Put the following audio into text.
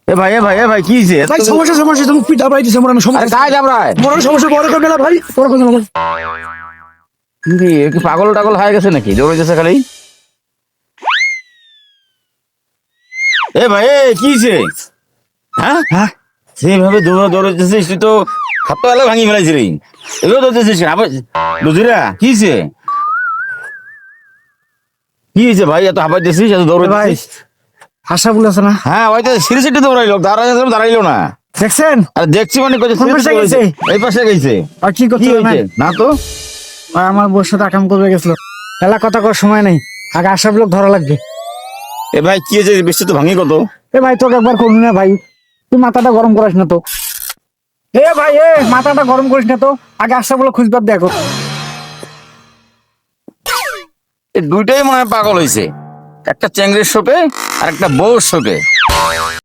এ ভাই কি হইছে? ভাই সমস্যা তুমি পিঠা পাই দিছে মোরানো আরে সমস্যা কাজ আমরায় মোরানো সমস্যা বড় করে না ভাই বড় করে না ভাই। কি পাগল টাগল হয়ে গেছে নাকি দৌড়াইতেছে খালি? এ ভাই কি হইছে? হ্যাঁ হ্যাঁ সেইভাবে দৌড়াইতেছিস তুই তো হাত পা ভাঙি ফেলাইছি রে। এভাবে দৌড়াইতেছিস আবার বুঝিরা কি হইছে? কি হয়েছে ভাই এত হাঁপাইতেছিস এত ভাই দৌড়াইতেছিস? আশা বলেছে না হ্যাঁ ভাই তো সিরিয়াসলি দৌড়াইলো দাঁড়াইলো না। দেখছেন আরে দেখছি মানে কই কোন পাশে গেছে? এই পাশে গেছে। আর কি কি করতে হয়েছে না তো? ভাই আমার বউর সাথে আকাম করবে গেছিল এলা কথা কর সময় নেই আগে আশা লোক ধরা লাগবে। এ ভাই কি হয়েছে বৃষ্টি তো ভাঙি কত? এ ভাই তোকে একবার করুন না ভাই তুই মাথাটা গরম করিস না তো। এ ভাই মাথাটা গরম করিস না তো আগে আশা বলে খুঁজবার দেখো। এই দুইটাই মনে হয় পাগল হয়েছে, একটা চ্যাংড়ির শোকে আর একটা বউর শোকে।